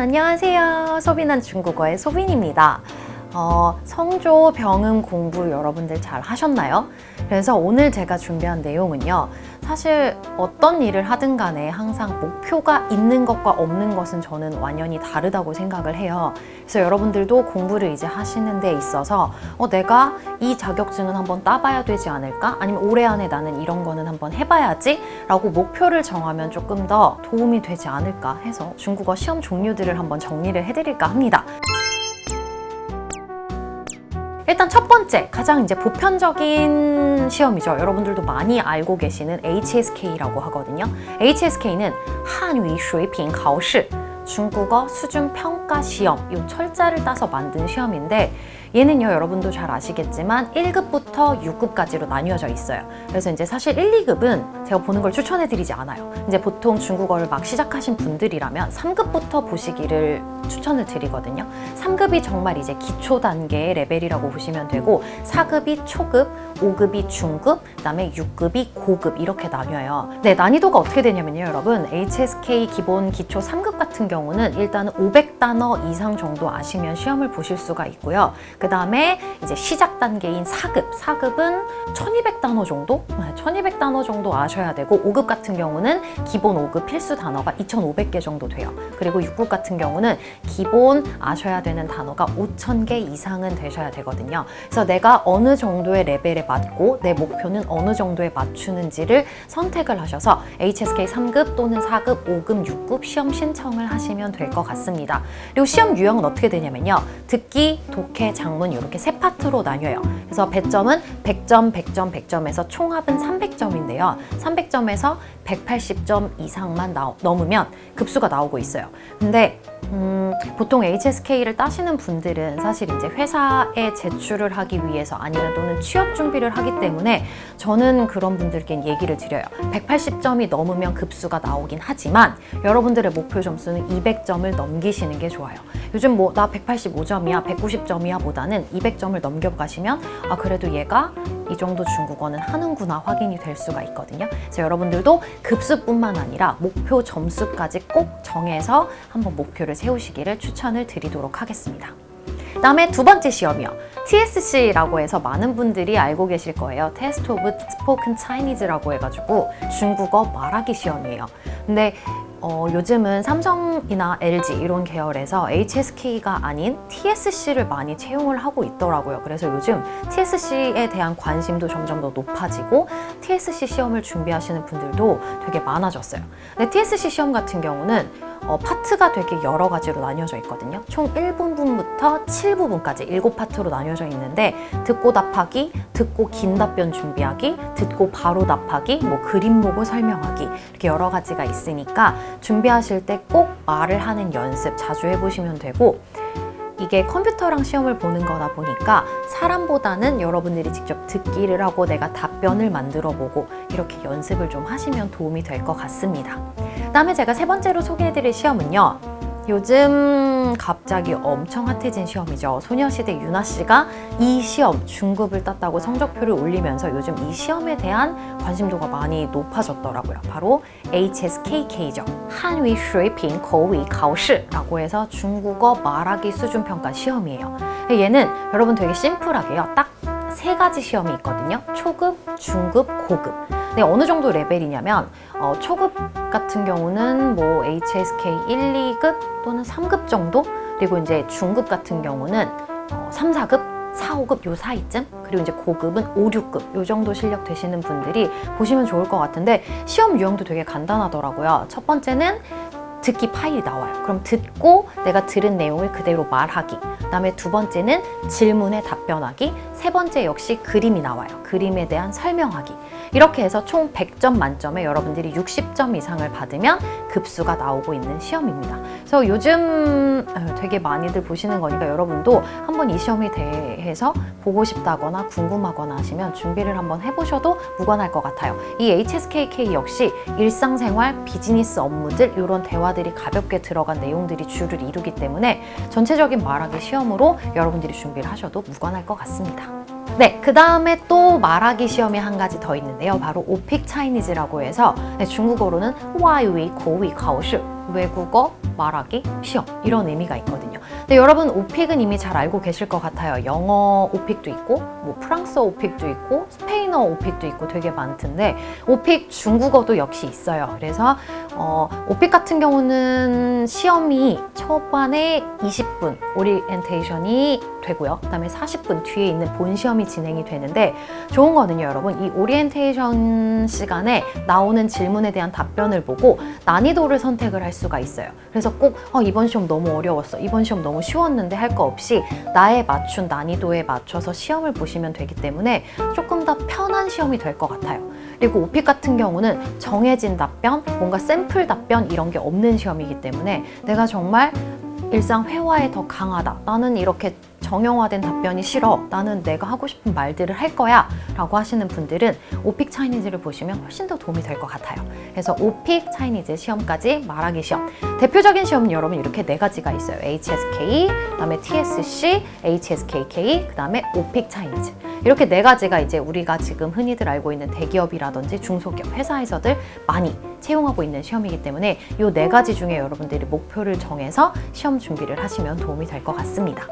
여러분 안녕하세요. 소빈한 중국어의 소빈입니다. 성조, 병음 공부 여러분들 잘 하셨나요? 그래서 오늘 제가 준비한 내용은요. 사실 어떤 일을 하든 간에 항상 목표가 있는 것과 없는 것은 저는 완연히 다르다고 생각을 해요. 그래서 여러분들도 공부를 이제 하시는 데 있어서 내가 이 자격증은 한번 따봐야 되지 않을까? 아니면 올해 안에 나는 이런 거는 한번 해봐야지 라고 목표를 정하면 조금 더 도움이 되지 않을까 해서 중국어 시험 종류들을 한번 정리를 해드릴까 합니다. 일단 첫 번째, 가장 이제 보편적인 시험이죠. 여러분들도 많이 알고 계시는 HSK라고 하거든요. HSK는 한위 수이핑考试, 중국어 수준 평가 시험, 이 철자를 따서 만든 시험인데 얘는요, 여러분도 잘 아시겠지만 1급부터 6급까지로 나뉘어져 있어요. 그래서 이제 사실 1, 2급은 제가 보는 걸 추천해드리지 않아요. 이제 보통 중국어를 막 시작하신 분들이라면 3급부터 보시기를 추천을 드리거든요. 3급이 정말 이제 기초 단계의 레벨이라고 보시면 되고 4급이 초급, 5급이 중급, 그다음에 6급이 고급 이렇게 나뉘어요. 네, 난이도가 어떻게 되냐면요, 여러분. HSK 기본 기초 3급 같은 경우는 일단은 500단어 이상 정도 아시면 시험을 보실 수가 있고요. 그 다음에 이제 시작 단계인 4급, 4급은 1200단어 정도? 1200단어 정도 아셔야 되고 5급 같은 경우는 기본 5급 필수 단어가 2500개 정도 돼요. 그리고 6급 같은 경우는 기본 아셔야 되는 단어가 5000개 이상은 되셔야 되거든요. 그래서 내가 어느 정도의 레벨에 맞고 내 목표는 어느 정도에 맞추는지를 선택을 하셔서 HSK 3급 또는 4급, 5급, 6급 시험 신청을 하시면 될 것 같습니다. 그리고 시험 유형은 어떻게 되냐면요. 듣기, 독해, 장문 이렇게 세 파트로 나뉘어요. 그래서 배점은 100점, 100점, 100점에서 총합은 300점인데요. 300점에서 180점 이상만 넘으면 급수가 나오고 있어요. 근데 보통 HSK를 따시는 분들은 사실 이제 회사에 제출을 하기 위해서 아니면 또는 취업 준비를 하기 때문에 저는 그런 분들께 얘기를 드려요. 180점이 넘으면 급수가 나오긴 하지만 여러분들의 목표 점수는 200점을 넘기시는 게 좋아요. 요즘 뭐 나 185점이야, 190점이야 보다는 200점을 넘겨가시면 그래도 얘가 이 정도 중국어는 하는구나 확인이 될 수가 있거든요. 그래서 여러분들도 급수뿐만 아니라 목표 점수까지 꼭 정해서 한번 목표를 세우시기를 추천을 드리도록 하겠습니다. 그 다음에 두 번째 시험이요. TSC라고 해서 많은 분들이 알고 계실 거예요. Test of Spoken Chinese라고 해가지고 중국어 말하기 시험이에요. 근데 요즘은 삼성이나 LG 이런 계열에서 HSK가 아닌 TSC를 많이 채용을 하고 있더라고요. 그래서 요즘 TSC에 대한 관심도 점점 더 높아지고 TSC 시험을 준비하시는 분들도 되게 많아졌어요. 근데 TSC 시험 같은 경우는 파트가 되게 여러 가지로 나뉘어져 있거든요. 총 1부분부터 7부분까지 7파트로 나뉘어져 있는데 듣고 답하기, 듣고 긴 답변 준비하기, 듣고 바로 답하기, 뭐 그림 보고 설명하기 이렇게 여러 가지가 있으니까 준비하실 때 꼭 말을 하는 연습 자주 해보시면 되고 이게 컴퓨터랑 시험을 보는 거다 보니까 사람보다는 여러분들이 직접 듣기를 하고 내가 답변을 만들어 보고 이렇게 연습을 좀 하시면 도움이 될 것 같습니다. 그 다음에 제가 세 번째로 소개해드릴 시험은요. 요즘 갑자기 엄청 핫해진 시험이죠. 소녀시대 유나 씨가 이 시험 중급을 땄다고 성적표를 올리면서 요즘 이 시험에 대한 관심도가 많이 높아졌더라고요. 바로 HSKK죠. 한위 수이핑口语考试라고 해서 중국어 말하기 수준 평가 시험이에요. 얘는 여러분 되게 심플하게요. 딱 세 가지 시험이 있거든요. 초급, 중급, 고급. 근데 어느 정도 레벨이냐면 초급 같은 경우는 뭐 HSK 1, 2급 또는 3급 정도, 그리고 이제 중급 같은 경우는 3, 4급, 4, 5급 요 사이쯤, 그리고 이제 고급은 5, 6급 요 정도 실력 되시는 분들이 보시면 좋을 것 같은데 시험 유형도 되게 간단하더라고요. 첫 번째는 듣기 파일이 나와요. 그럼 듣고 내가 들은 내용을 그대로 말하기. 그다음에 두 번째는 질문에 답변하기. 세 번째 역시 그림이 나와요. 그림에 대한 설명하기. 이렇게 해서 총 100점 만점에 여러분들이 60점 이상을 받으면 급수가 나오고 있는 시험입니다. 그래서 요즘 되게 많이들 보시는 거니까 여러분도 한번 이 시험에 대해서 보고 싶다거나 궁금하거나 하시면 준비를 한번 해보셔도 무관할 것 같아요. 이 HSKK 역시 일상생활, 비즈니스 업무들 이런 대화들이 가볍게 들어간 내용들이 주를 이루기 때문에 전체적인 말하기 시험으로 여러분들이 준비를 하셔도 무관할 것 같습니다. 네, 그 다음에 또 말하기 시험이 한 가지 더 있는데요. 바로 오픽 차이니즈라고 해서 중국어로는 外语口语考试, 외국어 말하기 시험 이런 의미가 있거든요. 근데 여러분 오픽은 이미 잘 알고 계실 것 같아요. 영어 오픽도 있고 뭐 프랑스어 오픽도 있고 스페인어 오픽도 있고 되게 많던데 오픽 중국어도 역시 있어요. 그래서 오픽 같은 경우는 시험이 초반에 20분 오리엔테이션이 되고요. 그다음에 40분 뒤에 있는 본 시험이 진행이 되는데 좋은 거는요, 여러분. 이 오리엔테이션 시간에 나오는 질문에 대한 답변을 보고 난이도를 선택을 할 수가 있어요. 그래서 꼭 이번 시험 너무 어려웠어, 이번 시험 너무 쉬웠는데 할 거 없이 나에 맞춘 난이도에 맞춰서 시험을 보시면 되기 때문에 조금 더 편한 시험이 될 것 같아요. 그리고 오픽 같은 경우는 정해진 답변, 뭔가 샘플 답변 이런 게 없는 시험이기 때문에 내가 정말 일상 회화에 더 강하다, 나는 이렇게 정형화된 답변이 싫어, 나는 내가 하고 싶은 말들을 할 거야 라고 하시는 분들은 오픽 차이니즈를 보시면 훨씬 더 도움이 될 것 같아요. 그래서 오픽 차이니즈 시험까지 말하기 시험, 대표적인 시험은 여러분 이렇게 4가지가 있어요. HSK, 그 다음에 TSC, HSKK, 그 다음에 오픽 차이니즈. 이렇게 4가지가 이제 우리가 지금 흔히들 알고 있는 대기업이라든지 중소기업 회사에서들 많이 채용하고 있는 시험이기 때문에 이 4가지 중에 여러분들이 목표를 정해서 시험 준비를 하시면 도움이 될 것 같습니다.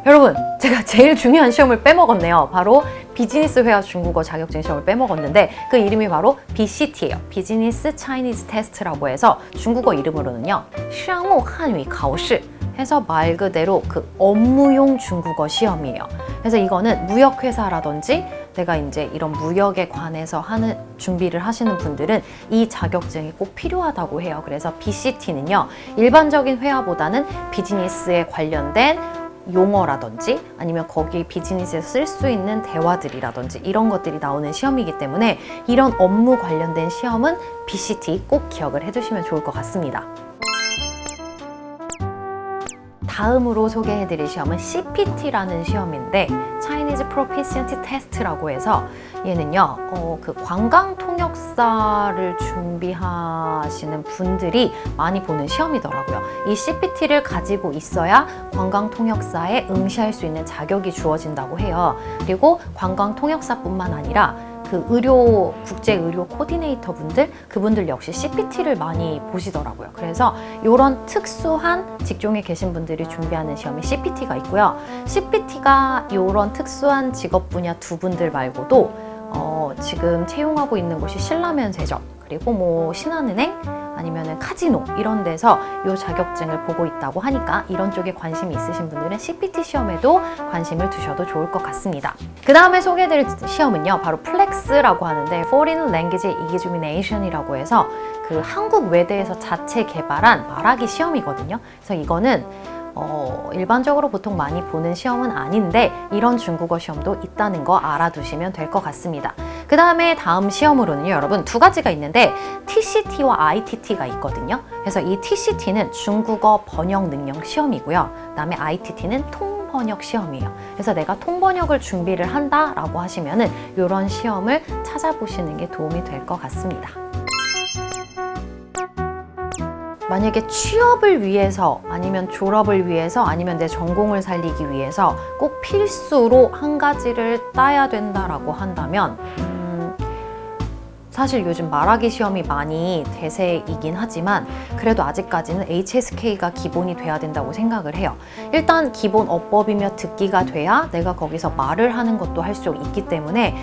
여러분, 제가 제일 중요한 시험을 빼먹었네요. 바로 비즈니스 회화 중국어 자격증 시험을 빼먹었는데 그 이름이 바로 BCT예요. 비즈니스 차이니즈 테스트라고 해서 중국어 이름으로는요, 商务汉语考试 해서 말 그대로 그 업무용 중국어 시험이에요. 그래서 이거는 무역회사라든지 내가 이제 이런 무역에 관해서 하는 준비를 하시는 분들은 이 자격증이 꼭 필요하다고 해요. 그래서 BCT는요, 일반적인 회화보다는 비즈니스에 관련된 용어라든지 아니면 거기 비즈니스에서 쓸 수 있는 대화들이라든지 이런 것들이 나오는 시험이기 때문에 이런 업무 관련된 시험은 BCT 꼭 기억을 해두시면 좋을 것 같습니다. 다음으로 소개해드릴 시험은 CPT라는 시험인데 Chinese Proficiency Test라고 해서 얘는요 그 관광 통역사를 준비하시는 분들이 많이 보는 시험이더라고요. 이 CPT를 가지고 있어야 관광 통역사에 응시할 수 있는 자격이 주어진다고 해요. 그리고 관광 통역사뿐만 아니라 그 국제 의료 코디네이터 분들, 그분들 역시 CPT를 많이 보시더라고요. 그래서 이런 특수한 직종에 계신 분들이 준비하는 시험이 CPT가 있고요. CPT가 이런 특수한 직업 분야 두 분들 말고도 지금 채용하고 있는 곳이 신라면세점, 그리고 뭐 신한은행, 아니면은 카지노 이런 데서 이 자격증을 보고 있다고 하니까 이런 쪽에 관심이 있으신 분들은 CPT 시험에도 관심을 두셔도 좋을 것 같습니다. 그 다음에 소개해드릴 시험은요, 바로 플렉스라고 하는데 Foreign Language Examination이라고 해서 그 한국 외대에서 자체 개발한 말하기 시험이거든요. 그래서 이거는 일반적으로 보통 많이 보는 시험은 아닌데 이런 중국어 시험도 있다는 거 알아두시면 될 것 같습니다. 그 다음에 다음 시험으로는요, 여러분 2가지가 있는데 TCT와 ITT가 있거든요. 그래서 이 TCT는 중국어 번역 능력 시험이고요. 그 다음에 ITT는 통번역 시험이에요. 그래서 내가 통번역을 준비를 한다라고 하시면은 이런 시험을 찾아보시는 게 도움이 될 것 같습니다. 만약에 취업을 위해서 아니면 졸업을 위해서 아니면 내 전공을 살리기 위해서 꼭 필수로 한 가지를 따야 된다라고 한다면 사실 요즘 말하기 시험이 많이 대세이긴 하지만 그래도 아직까지는 HSK가 기본이 돼야 된다고 생각을 해요. 일단 기본 어법이며 듣기가 돼야 내가 거기서 말을 하는 것도 할 수 있기 때문에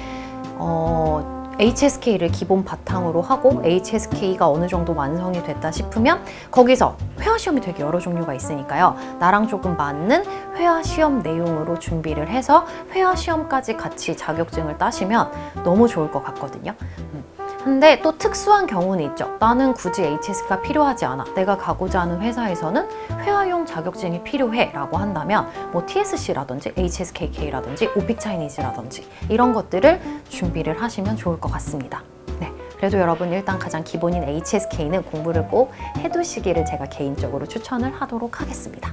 HSK를 기본 바탕으로 하고 HSK가 어느 정도 완성이 됐다 싶으면 거기서 회화 시험이 되게 여러 종류가 있으니까요. 나랑 조금 맞는 회화 시험 내용으로 준비를 해서 회화 시험까지 같이 자격증을 따시면 너무 좋을 것 같거든요. 근데 또 특수한 경우는 있죠. 나는 굳이 HSK가 필요하지 않아, 내가 가고자 하는 회사에서는 회화용 자격증이 필요해 라고 한다면 뭐 TSC라든지 HSKK라든지 오픽 차이니즈라든지 이런 것들을 준비를 하시면 좋을 것 같습니다. 네, 그래도 여러분 일단 가장 기본인 HSK는 공부를 꼭 해두시기를 제가 개인적으로 추천을 하도록 하겠습니다.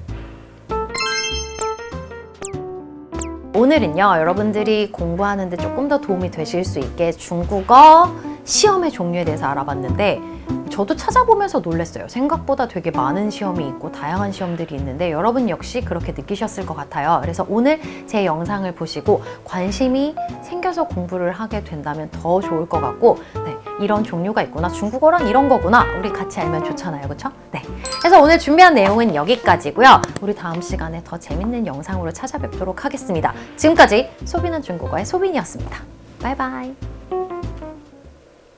오늘은요, 여러분들이 공부하는데 조금 더 도움이 되실 수 있게 중국어 시험의 종류에 대해서 알아봤는데 저도 찾아보면서 놀랐어요. 생각보다 되게 많은 시험이 있고 다양한 시험들이 있는데 여러분 역시 그렇게 느끼셨을 것 같아요. 그래서 오늘 제 영상을 보시고 관심이 생겨서 공부를 하게 된다면 더 좋을 것 같고, 네, 이런 종류가 있구나, 중국어란 이런 거구나, 우리 같이 알면 좋잖아요, 그쵸? 네. 그래서 오늘 준비한 내용은 여기까지고요. 우리 다음 시간에 더 재밌는 영상으로 찾아뵙도록 하겠습니다. 지금까지 소비는 중국어의 소빈이었습니다. 바이바이.